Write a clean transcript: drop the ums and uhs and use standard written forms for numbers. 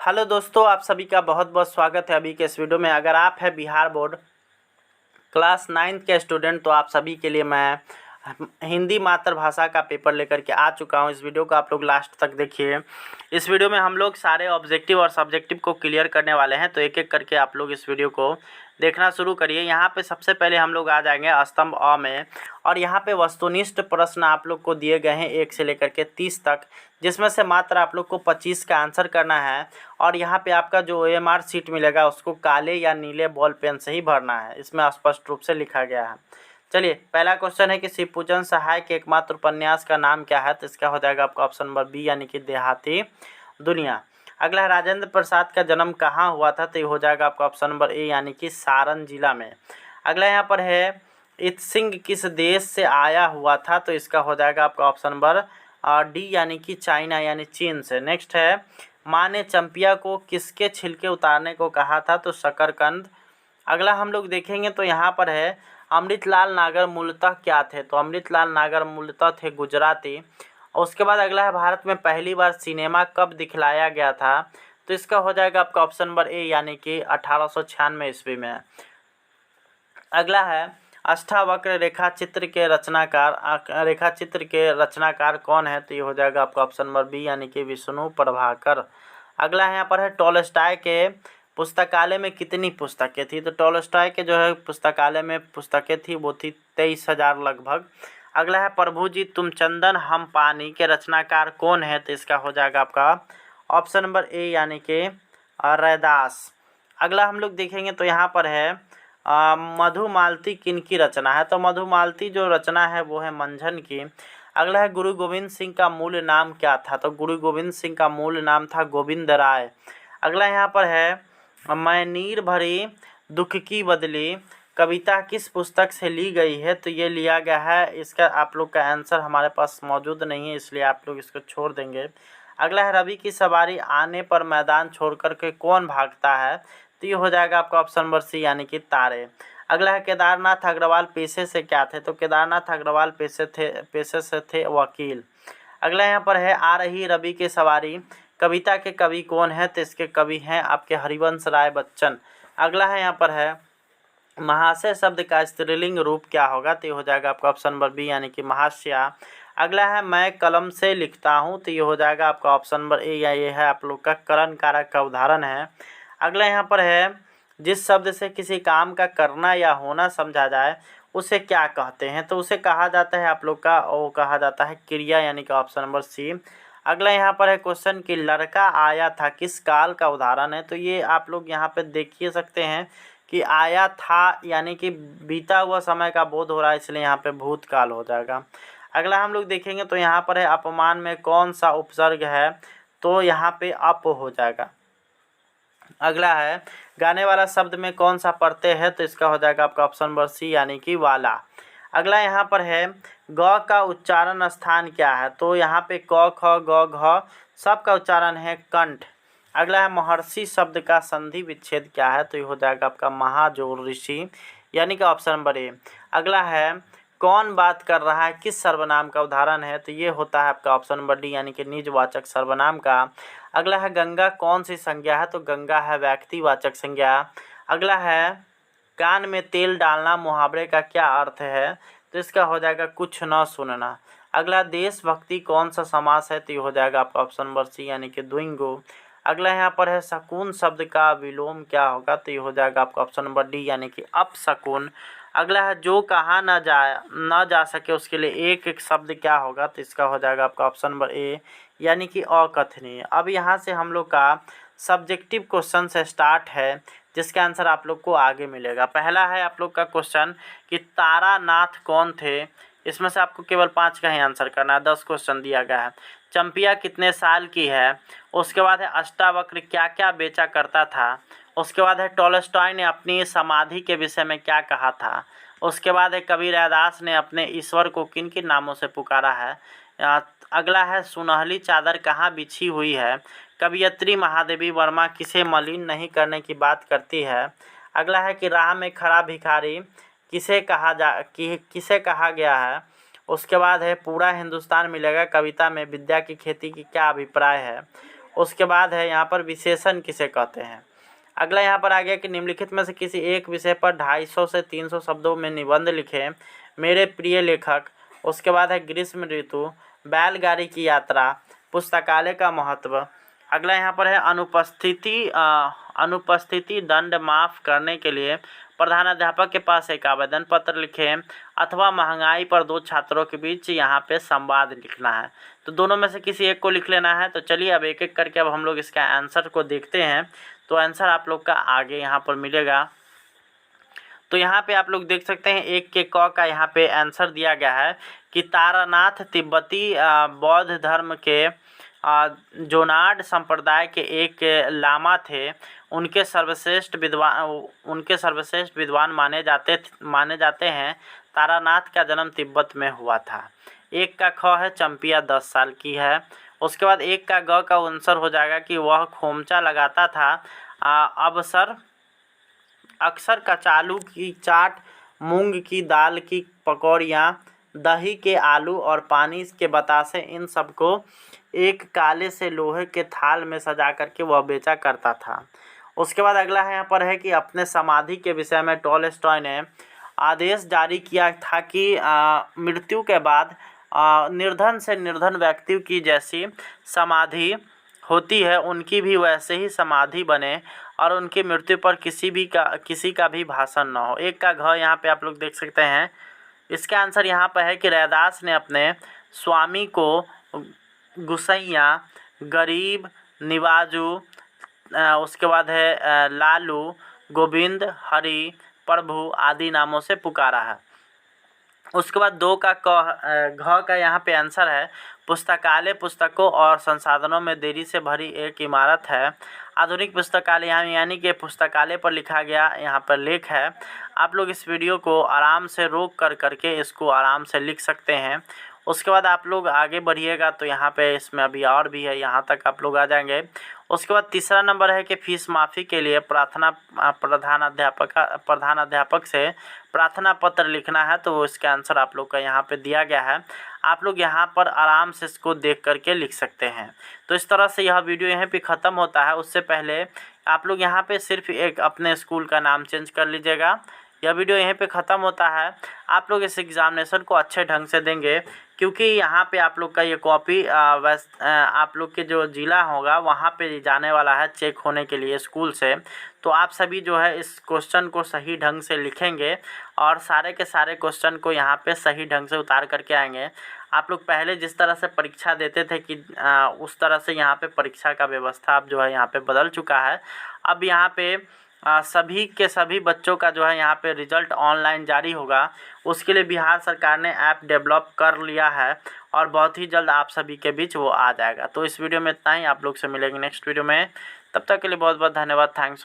Hello दोस्तों, आप सभी का बहुत बहुत स्वागत है अभी के इस वीडियो में। अगर आप है बिहार बोर्ड क्लास 9th के स्टूडेंट तो आप सभी के लिए मैं हिंदी मातृभाषा का पेपर लेकर के आ चुका हूं। इस वीडियो को आप लोग लास्ट तक देखिए। इस वीडियो में हम लोग सारे ऑब्जेक्टिव और सब्जेक्टिव को क्लियर करने वाले हैं, तो एक एक करके आप लोग इस वीडियो को देखना शुरू करिए। यहाँ पे सबसे पहले हम लोग आ जाएंगे स्तंभ अ में, और यहाँ पे वस्तुनिष्ठ प्रश्न आप लोग को दिए गए हैं 1 से लेकर के 30 तक, जिसमें से मात्र आप लोग को 25 का आंसर करना है। और यहाँ पे आपका जो OMR सीट मिलेगा उसको काले या नीले बॉल पेन से ही भरना है, इसमें स्पष्ट रूप से लिखा गया है। चलिए, पहला क्वेश्चन है कि शिवपूजन सहाय के एकमात्र उपन्यास का नाम क्या है, तो इसका हो जाएगा आपका ऑप्शन नंबर बी यानी कि देहाती दुनिया। अगला है राजेंद्र प्रसाद का जन्म कहाँ हुआ था, तो ये हो जाएगा आपका ऑप्शन नंबर ए यानी कि सारण जिला में। अगला यहाँ पर है इत्सिंग किस देश से आया हुआ था, तो इसका हो जाएगा आपका ऑप्शन नंबर डी यानी कि चाइना यानी चीन से। नेक्स्ट है माँ ने चंपिया को किसके छिलके उतारने को कहा था, तो शकरकंद। अगला हम लोग देखेंगे तो यहाँ पर है अमृतलाल नागर मूलतः क्या थे, तो अमृतलाल नागर मूलतः थे गुजराती। उसके बाद अगला है भारत में पहली बार सिनेमा कब दिखलाया गया था, तो इसका हो जाएगा आपका ऑप्शन नंबर ए यानी कि 1896 ईस्वी में। अगला है अष्टावक्र रेखा चित्र के रचनाकार कौन है, तो ये हो जाएगा आपका ऑप्शन नंबर बी यानी कि विष्णु प्रभाकर। अगला यहाँ पर है टॉलस्टॉय के पुस्तकालय में कितनी पुस्तकें थी, तो टॉलस्टॉय के जो है पुस्तकालय में पुस्तकें थी वो थी 23,000 लगभग। अगला है प्रभु जी तुम चंदन हम पानी के रचनाकार कौन है, तो इसका हो जाएगा आपका ऑप्शन नंबर ए यानी कि रैदास। अगला हम लोग देखेंगे तो यहाँ पर है मधुमालती किन की रचना है, तो मधुमालती जो रचना है वो है मंझन की। अगला है गुरु गोविंद सिंह का मूल नाम क्या था, तो गुरु गोविंद सिंह का मूल नाम था गोविंद राय। अगला यहाँ पर है मैं नीर भरी दुख की बदली कविता किस पुस्तक से ली गई है, तो ये लिया गया है, इसका आप लोग का आंसर हमारे पास मौजूद नहीं है इसलिए आप लोग इसको छोड़ देंगे। अगला है रवि की सवारी आने पर मैदान छोड़कर के कौन भागता है, तो ये हो जाएगा आपका ऑप्शन नंबर सी यानी कि तारे। अगला है केदारनाथ अग्रवाल पेशे से क्या थे, तो केदारनाथ अग्रवाल पेशे से थे वकील। अगला यहाँ पर है आ रही रवि की सवारी कविता के कवि कौन है, तो इसके कवि हैं आपके हरिवंश राय बच्चन। अगला है यहाँ पर है महाशय शब्द का स्त्रीलिंग रूप क्या होगा, तो ये हो जाएगा आपका ऑप्शन नंबर बी यानी कि महाशया। अगला है मैं कलम से लिखता हूँ, तो ये हो जाएगा आपका ऑप्शन नंबर ए, या ये है आप लोग का करण कारक का उदाहरण है। अगला यहाँ पर है जिस शब्द से किसी काम का करना या होना समझा जाए उसे क्या कहते हैं, तो उसे कहा जाता है आप लोग का वो कहा जाता है क्रिया यानी कि ऑप्शन नंबर सी। अगला यहाँ पर है क्वेश्चन कि लड़का आया था किस काल का उदाहरण है, तो ये आप लोग यहाँ पे देखिए सकते हैं कि आया था यानी कि बीता हुआ समय का बोध हो रहा है, इसलिए यहाँ पे भूतकाल हो जाएगा। अगला हम लोग देखेंगे तो यहाँ पर है अपमान में कौन सा उपसर्ग है, तो यहाँ पे अप हो जाएगा। अगला है गाने वाला शब्द में कौन सा प्रत्यय है, तो इसका हो जाएगा आपका ऑप्शन नंबर सी यानी कि वाला। अगला यहाँ पर है ग का उच्चारण स्थान क्या है, तो यहाँ पे क ख ग घ सब का उच्चारण है कंठ। अगला है महर्षि शब्द का संधि विच्छेद क्या है, तो ये हो जाएगा आपका महाजोर ऋषि यानी कि ऑप्शन नंबर ए। अगला है कौन बात कर रहा है किस सर्वनाम का उदाहरण है, तो ये होता है आपका ऑप्शन नंबर डी यानी कि निजवाचक सर्वनाम का। अगला है गंगा कौन सी संज्ञा है, तो गंगा है व्यक्तिवाचक संज्ञा। अगला है कान में तेल डालना मुहावरे का क्या अर्थ है, तो इसका हो जाएगा कुछ न सुनना। अगला देशभक्ति कौन सा समास है, तो ये हो जाएगा आपका ऑप्शन नंबर सी यानी कि द्विंगु। अगला यहाँ पर है शकुन शब्द का विलोम क्या होगा, तो ये हो जाएगा आपका ऑप्शन नंबर डी यानी कि अपशकुन। अगला है जो कहा न जा सके उसके लिए एक एक शब्द क्या होगा, तो इसका हो जाएगा आपका ऑप्शन नंबर ए यानी कि अकथनीय। अब यहाँ से हम लोग का सब्जेक्टिव क्वेश्चन से स्टार्ट है, जिसका आंसर आप लोग को आगे मिलेगा। पहला है आप लोग का क्वेश्चन कि तारानाथ कौन थे, इसमें से आपको केवल 5 का ही आंसर करना है, 10 क्वेश्चन दिया गया है। चंपिया कितने साल की है, उसके बाद है अष्टावक्र क्या क्या बेचा करता था, उसके बाद है टॉलस्टॉय ने अपनी समाधि के विषय में क्या कहा था, उसके बाद है कबीर रैदास ने अपने ईश्वर को किन किन नामों से पुकारा है। अगला है सुनहली चादर कहाँ बिछी हुई है, कवियत्री महादेवी वर्मा किसे मलिन नहीं करने की बात करती है। अगला है कि राह में खड़ा भिखारी किसे कहा गया है। उसके बाद है पूरा हिंदुस्तान मिलेगा कविता में विद्या की खेती की क्या अभिप्राय है। उसके बाद है यहाँ पर विशेषण किसे कहते हैं। अगला यहाँ पर आ गया कि निम्नलिखित में से किसी एक विषय पर 250 से 300 शब्दों में निबंध लिखें, मेरे प्रिय लेखक। उसके बाद है ग्रीष्म ऋतु, बैलगाड़ी की यात्रा, पुस्तकालय का महत्व। अगला यहाँ पर है अनुपस्थिति दंड माफ़ करने के लिए प्रधानाध्यापक के पास एक आवेदन पत्र लिखें, अथवा महंगाई पर दो छात्रों के बीच यहाँ पे संवाद लिखना है। तो दोनों में से किसी एक को लिख लेना है। तो चलिए अब एक एक करके अब हम लोग इसका आंसर को देखते हैं। तो आंसर आप लोग का आगे यहाँ पर मिलेगा। तो यहाँ पे आप लोग देख सकते हैं एक के क का यहाँ पे आंसर दिया गया है कि तारानाथ तिब्बती बौद्ध धर्म के जोनाड संप्रदाय के एक लामा थे। उनके सर्वश्रेष्ठ विद्वान माने जाते हैं। तारानाथ का जन्म तिब्बत में हुआ था। एक का ख है चंपिया 10 साल की है। उसके बाद एक का ग का आंसर हो जाएगा कि वह खोमचा लगाता था। अक्सर कचालू की चाट, मूंग की दाल की पकौड़ियाँ, दही के आलू और पानी के बतासे, इन सबको एक काले से लोहे के थाल में सजा करके वह बेचा करता था। उसके बाद अगला है यहाँ पर है कि अपने समाधि के विषय में टॉलस्टॉय ने आदेश जारी किया था कि मृत्यु के बाद निर्धन से निर्धन व्यक्ति की जैसी समाधि होती है उनकी भी वैसे ही समाधि बने और उनकी मृत्यु पर किसी का भी भाषण न हो। एक का घ यहाँ पे आप लोग देख सकते हैं। इसका आंसर यहाँ पर है कि रैदास ने अपने स्वामी को गुसैया, गरीब, निवाजू, उसके बाद है लालू, गोविंद, हरि, प्रभु आदि नामों से पुकारा है। उसके बाद दो का घ का यहाँ पे आंसर है पुस्तकालय पुस्तकों और संसाधनों में देरी से भरी एक इमारत है। आधुनिक पुस्तकालय यानी कि पुस्तकालय पर लिखा गया यहाँ पर लेख है। आप लोग इस वीडियो को आराम से रोक करके इसको आराम से लिख सकते हैं। उसके बाद आप लोग आगे बढ़िएगा तो यहाँ पे इसमें अभी और भी है, यहाँ तक आप लोग आ जाएंगे। उसके बाद तीसरा नंबर है कि फीस माफ़ी के लिए प्रधानाध्यापक से प्रार्थना पत्र लिखना है। तो इसका आंसर आप लोग का यहाँ पे दिया गया है। आप लोग यहाँ पर आराम से इसको देख करके लिख सकते हैं। तो इस तरह से यह वीडियो यहाँ पे ख़त्म होता है। उससे पहले आप लोग यहाँ पे सिर्फ एक अपने स्कूल का नाम चेंज कर लीजिएगा। यह वीडियो यहीं पे ख़त्म होता है। आप लोग इस एग्ज़ामिनेशन को अच्छे ढंग से देंगे, क्योंकि यहाँ पे आप लोग का ये कॉपी आप लोग के जो ज़िला होगा वहाँ पे जाने वाला है चेक होने के लिए स्कूल से। तो आप सभी जो है इस क्वेश्चन को सही ढंग से लिखेंगे और सारे के सारे क्वेश्चन को यहाँ पे सही ढंग से उतार करके आएंगे। आप लोग पहले जिस तरह से परीक्षा देते थे कि उस तरह से यहाँ पे परीक्षा का व्यवस्था अब जो है यहाँ पे बदल चुका है। अब यहाँ पे सभी के सभी बच्चों का जो है यहाँ पे रिज़ल्ट ऑनलाइन जारी होगा। उसके लिए बिहार सरकार ने ऐप डेवलप कर लिया है और बहुत ही जल्द आप सभी के बीच वो आ जाएगा। तो इस वीडियो में इतना ही। आप लोग से मिलेंगे नेक्स्ट वीडियो में। तब तक के लिए बहुत बहुत धन्यवाद। थैंक्स।